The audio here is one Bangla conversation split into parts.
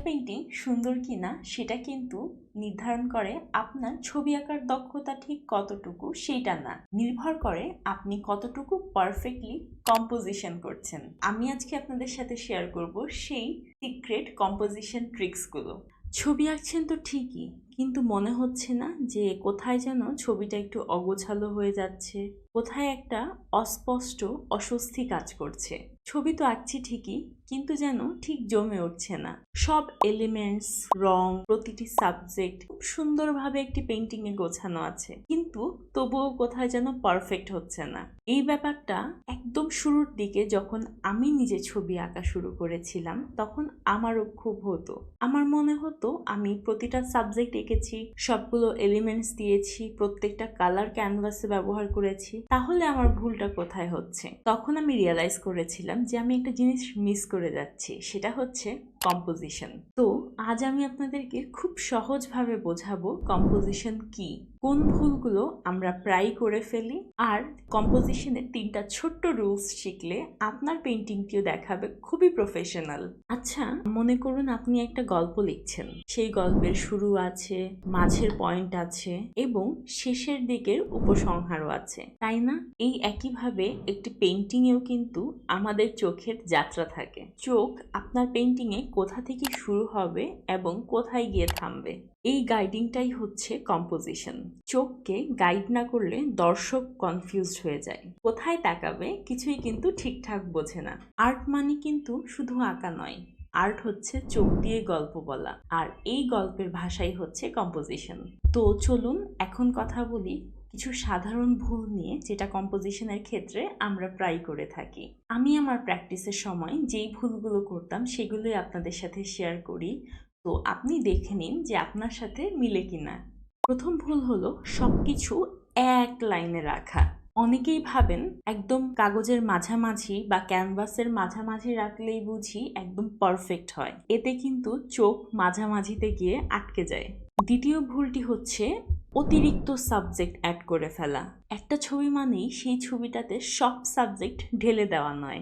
পেইন্টিং সুন্দর কিনা সেটা কিন্তু নির্ধারণ করে আপনার ছবি আঁকার দক্ষতা ঠিক কতটুকু সেটা না, নির্ভর করে আপনি কতটুকু পারফেক্টলি কম্পোজিশন করছেন। আমি আজকে আপনাদের সাথে শেয়ার করব সেই সিক্রেট কম্পোজিশন ট্রিক্সগুলো। ছবি আঁকছেন তো ঠিকই, কিন্তু মনে হচ্ছে না যে কোথায় যেন ছবিটা একটু অগোছালো হয়ে যাচ্ছে, কোথায় একটা অস্পষ্ট অস্বস্তি কাজ করছে। ছবি তো আঁকছি ঠিকই, কিন্তু যেন ঠিক জমে উঠছে না। সব এলিমেন্টস, রং, প্রতিটি সাবজেক্ট খুব সুন্দরভাবে একটি পেইন্টিং এ গোছানো আছে, কিন্তু তবুও কোথায় যেন পারফেক্ট হচ্ছে না। এই ব্যাপারটা একদম শুরুর দিকে যখন আমি নিজে ছবি আঁকা শুরু করেছিলাম তখন আমারও খুব হতো। আমার মনে হতো আমি প্রতিটা সাবজেক্ট এঁকেছি, সবগুলো এলিমেন্টস দিয়েছি, প্রত্যেকটা কালার ক্যানভাসে ব্যবহার করেছি, তাহলে আমার ভুলটা কোথায় হচ্ছে। তখন আমি রিয়েলাইজ করেছিলাম যে আমি একটা জিনিস মিস করে যাচ্ছি, সেটা হচ্ছে কম্পোজিশন। তো আজ আমি আপনাদেরকে খুব সহজভাবে বোঝাবো কম্পোজিশন কি, কোন ভুলগুলো আমরা প্রায় করে ফেলি, আর কম্পোজিশনের 3টা ছোট্ট রুলস শিখলে আপনার পেইন্টিংটিও দেখাবে খুবই প্রফেশনাল। আচ্ছা, মনে করুন আপনি একটা গল্প লিখছেন, সেই গল্পের শুরু আছে, মাঝের পয়েন্ট আছে এবং শেষের দিকের উপসংহারও আছে, তাই না? এই একইভাবে একটি পেইন্টিং এও কিন্তু আমাদের চোখের যাত্রা থাকে। চোখ আপনার পেইন্টিং এ কোথা থেকে শুরু হবে এবং কোথায় গিয়ে থামবে, এই গাইডিংটাই হচ্ছে কম্পোজিশন। চোখকে গাইড না করলে দর্শক কনফিউজড হয়ে যায়, কোথায় তাকাবে কিছুই কিন্তু ঠিকঠাক বোঝে না। আর্ট মানে কিন্তু শুধু আঁকা নয়, আর্ট হচ্ছে চোখ দিয়ে গল্প বলা, আর এই গল্পের ভাষাই হচ্ছে কম্পোজিশন। তো চলুন এখন কথা বলি কিছু সাধারণ ভুল নিয়ে, যেটা কম্পোজিশনের ক্ষেত্রে আমরা প্রায় করে থাকি। আমি আমার প্র্যাকটিসের সময় যেই ভুলগুলো করতাম সেগুলোই আপনাদের সাথে শেয়ার করি, তো আপনি দেখে নিন যে আপনার সাথে মিলে কিনা। প্রথম ভুল হলো সবকিছু এক লাইনে রাখা। অনেকেই ভাবেন একদম কাগজের মাঝামাঝি বা ক্যানভাসের মাঝামাঝি রাখলেই বুঝি একদম পারফেক্ট হয়, এতে কিন্তু চোখ মাঝামাঝিতে গিয়ে আটকে যায়। দ্বিতীয় ভুলটি হচ্ছে অতিরিক্ত সাবজেক্ট অ্যাড করে ফেলা। একটা ছবি মানেই সেই ছবিটাতে সব সাবজেক্ট ঢেলে দেওয়া নয়।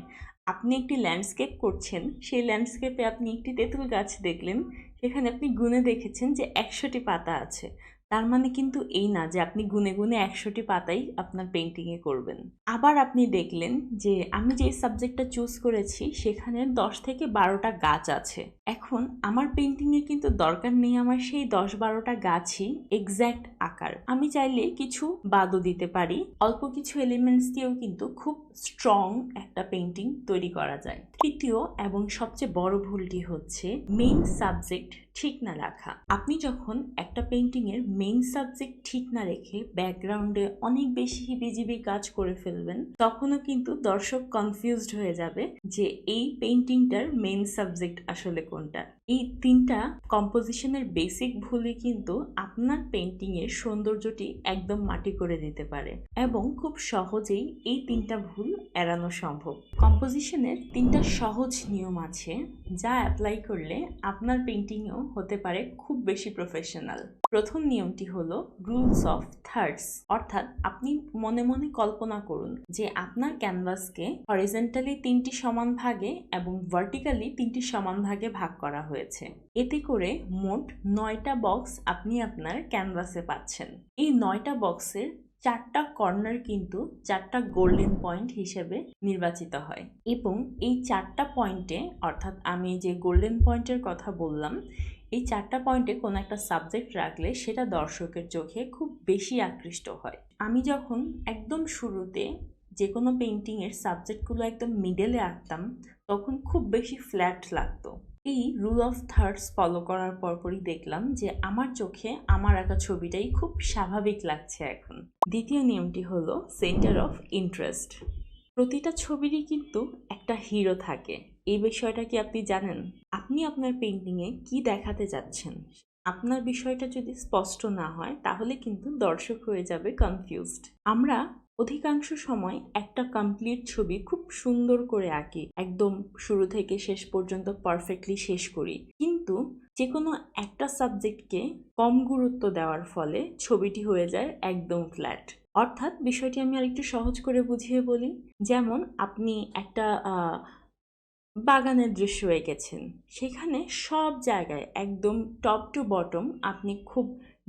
আপনি একটি ল্যান্ডস্কেপ করছেন, সেই ল্যান্ডস্কেপে আপনি একটি তেঁতুল গাছ দেখলেন, সেখানে আপনি গুনে দেখেছেন যে 100টি পাতা আছে, তার মানে কিন্তু এই না যে আপনি গুনে গুনে 100টি পাতাই আপনার পেইন্টিংয়ে করবেন। আবার আপনি দেখলেন যে আমি যে সাবজেক্টটা চুজ করেছি সেখানে 10 থেকে 12টা গাছ আছে, এখন আমার পেইন্টিংয়ে কিন্তু দরকার নেই আমার সেই 10-12টা গাছই এক্স্যাক্ট আকার, আমি চাইলে কিছু বাদও দিতে পারি। অল্প কিছু এলিমেন্টস দিয়েও কিন্তু খুব স্ট্রং একটা পেইন্টিং তৈরি করা যায়। তৃতীয় এবং সবচেয়ে বড় ভুলটি হচ্ছে মেইন সাবজেক্ট ঠিক না রাখা। আপনি যখন একটা পেইন্টিং এর মেইন সাবজেক্ট ঠিক না রেখে ব্যাকগ্রাউন্ডে অনেক বেশি হিবিজিবি কাজ করে ফেলবেন, তখনও কিন্তু দর্শক কনফিউজড হয়ে যাবে যে এই পেইন্টিংটার মেইন সাবজেক্ট আসলে কোনটা। এই 3টা কম্পোজিশনের বেসিক ভুলই কিন্তু আপনার পেইন্টিং এর সৌন্দর্যটি একদম মাটি করে দিতে পারে, এবং খুব সহজেই এই 3টা ভুল এড়ানো সম্ভব। কম্পোজিশনের 3টা সহজ নিয়ম আছে, যা অ্যাপ্লাই করলে আপনার পেইন্টিংও হতে পারে খুব বেশি প্রফেশনাল। প্রথম নিয়মটি হলো রুলস অফ থার্ডস, অর্থাৎ আপনি মনে মনে কল্পনা করুন যে আপনার ক্যানভাসকে হরিজন্টালি 3টি সমান ভাগে এবং ভার্টিক্যালি 3টি সমান ভাগে ভাগ করা হয়েছে। এতে করে মোট 9টা বক্স আপনি আপনার ক্যানভাসে পাচ্ছেন। এই 9টা বক্সের 4টা কর্নার কিন্তু 4টা গোল্ডেন পয়েন্ট হিসেবে নির্বাচিত হয়, এবং এই 4টা পয়েন্টে, অর্থাৎ আমি যে গোল্ডেন পয়েন্টের কথা বললাম, এই 4টা পয়েন্টে কোনো একটা সাবজেক্ট রাখলে সেটা দর্শকের চোখে খুব বেশি আকৃষ্ট হয়। আমি যখন একদম শুরুতে যে কোনো পেইন্টিংয়ের সাবজেক্টগুলো একদম মিডলে আঁকতাম তখন খুব বেশি ফ্ল্যাট লাগতো। এই রুল অফ থার্ডস ফলো করার পরপরই দেখলাম যে আমার চোখে আমার আঁকা ছবিটাই খুব স্বাভাবিক লাগছে এখন। দ্বিতীয় নিয়মটি হলো সেন্টার অফ ইন্টারেস্ট। প্রতিটা ছবিরই কিন্তু একটা হিরো থাকে, এই বিষয়টা কি আপনি জানেন? আপনি আপনার পেইন্টিংয়ে কি দেখাতে যাচ্ছেন, আপনার বিষয়টা যদি স্পষ্ট না হয় তাহলে কিন্তু দর্শক হয়ে যাবে কনফিউজড। আমরা অধিকাংশ সময় একটা কমপ্লিট ছবি খুব সুন্দর করে আঁকি, একদম শুরু থেকে শেষ পর্যন্ত পারফেক্টলি শেষ করি, কিন্তু যে কোনো একটা সাবজেক্টকে কম গুরুত্ব দেওয়ার ফলে ছবিটি হয়ে যায় একদম ফ্ল্যাট। অর্থাৎ বিষয়টি আমি আরেকটু সহজ করে বুঝিয়ে বলি, যেমন আপনি একটা বাগানের দৃশ্য এঁকেছেন, সেখানে সব জায়গায় একদম টপ টু বটম আপনি খুব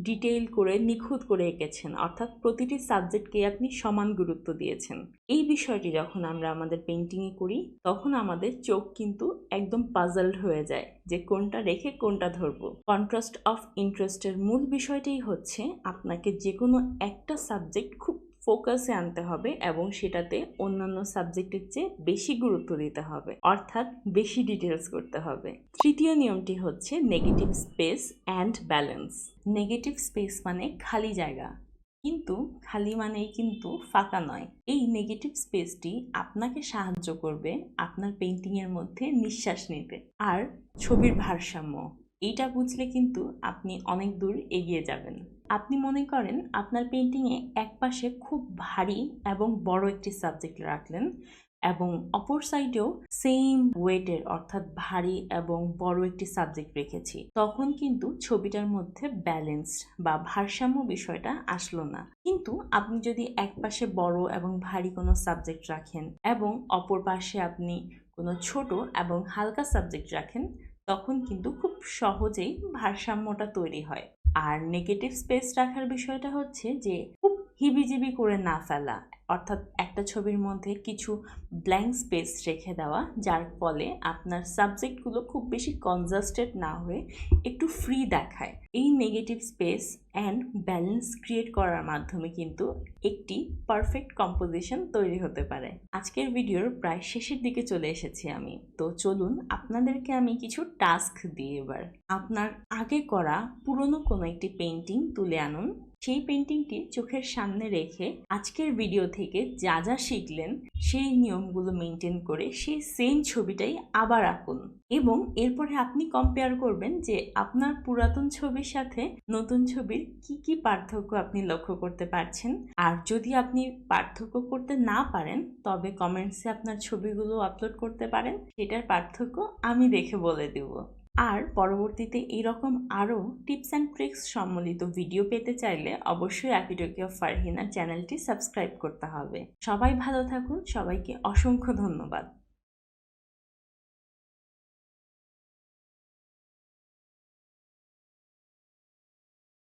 ডিটেইল করে নিখুঁত করে এঁকেছেন, অর্থাৎ প্রতিটি সাবজেক্টকে আপনি সমান গুরুত্ব দিয়েছেন। এই বিষয়টি যখন আমরা আমাদের পেন্টিংয়ে করি তখন আমাদের চোখ কিন্তু একদম পাজলড হয়ে যায় যে কোনটা রেখে কোনটা ধরবো। কন্ট্রাস্ট অফ ইন্টারেস্টের মূল বিষয়টাই হচ্ছে আপনাকে যে কোনো একটা সাবজেক্ট খুব ফোকাসে আনতে হবে এবং সেটাতে অন্যান্য সাবজেক্টের চেয়ে বেশি গুরুত্ব দিতে হবে, অর্থাৎ বেশি ডিটেলস করতে হবে। তৃতীয় নিয়মটি হচ্ছে negative space and balance. Negative space মানে খালি জায়গা, কিন্তু খালি মানেই কিন্তু ফাঁকা নয়। এই নেগেটিভ স্পেসটি আপনাকে সাহায্য করবে আপনার পেইন্টিংয়ের মধ্যে নিঃশ্বাস নিতে। আর ছবির ভারসাম্য, এইটা বুঝলে কিন্তু আপনি অনেক দূর এগিয়ে যাবেন। আপনি মনে করেন আপনার পেইন্টিংয়ে একপাশে খুব ভারী এবং বড় একটি সাবজেক্ট রাখলেন এবং অপর সাইডেও সেম ওয়েটের অর্থাৎ ভারী এবং বড় একটি সাবজেক্ট রেখেছি, তখন কিন্তু ছবিটার মধ্যে ব্যালেন্সড বা ভারসাম্য বিষয়টা আসলো না। কিন্তু আপনি যদি একপাশে বড় এবং ভারী কোনো সাবজেক্ট রাখেন এবং অপর পাশে আপনি কোনো ছোট এবং হালকা সাবজেক্ট রাখেন, তখন কিন্তু খুব সহজেই ভারসাম্যটা তৈরি হয়। আর নেগেটিভ স্পেস রাখার বিষয়টা হচ্ছে যে খুব হিবিজিবি করে না ফেলা, অর্থাৎ একটা ছবির মধ্যে কিছু ব্ল্যাঙ্ক স্পেস রেখে দেওয়া, যার ফলে আপনার সাবজেক্টগুলো খুব বেশি কনজাস্টেড না হয়ে একটু ফ্রি দেখায়। এই negative space and balance create করার মাধ্যমে কিন্তু একটি পারফেক্ট কম্পোজিশন তৈরি হতে পারে। আজকের ভিডিওর প্রায় শেষের দিকে চলে এসেছি আমি, তো চলুন আপনাদেরকে আমি কিছু টাস্ক দিই। এবার আপনার আগে করা পুরনো কোনো একটি পেইন্টিং তুলে আনুন, সেই পেইন্টিংটি চোখের সামনে রেখে আজকের ভিডিও থেকে যা যা শিখলেন সেই নিয়মগুলো মেনটেন করে সেই সেম ছবিটাই আবার আঁকুন এবং এরপরে আপনি কম্পেয়ার করবেন যে আপনার পুরাতন ছবির সাথে নতুন ছবির কি কি পার্থক্য আপনি লক্ষ্য করতে পারছেন। আর যদি আপনি পার্থক্য করতে না পারেন তবে কমেন্টসে আপনার ছবিগুলো আপলোড করতে পারেন, সেটার পার্থক্য আমি দেখে বলে দেব। আর পরবর্তীতে এইরকম আরও টিপস অ্যান্ড ট্রিক্স সম্বলিত ভিডিও পেতে চাইলে অবশ্যই আর্কিটেক্ট অফ ফারহিনা চ্যানেলটি সাবস্ক্রাইব করতে হবে। সবাই ভালো থাকুন, সবাইকে অসংখ্য ধন্যবাদ।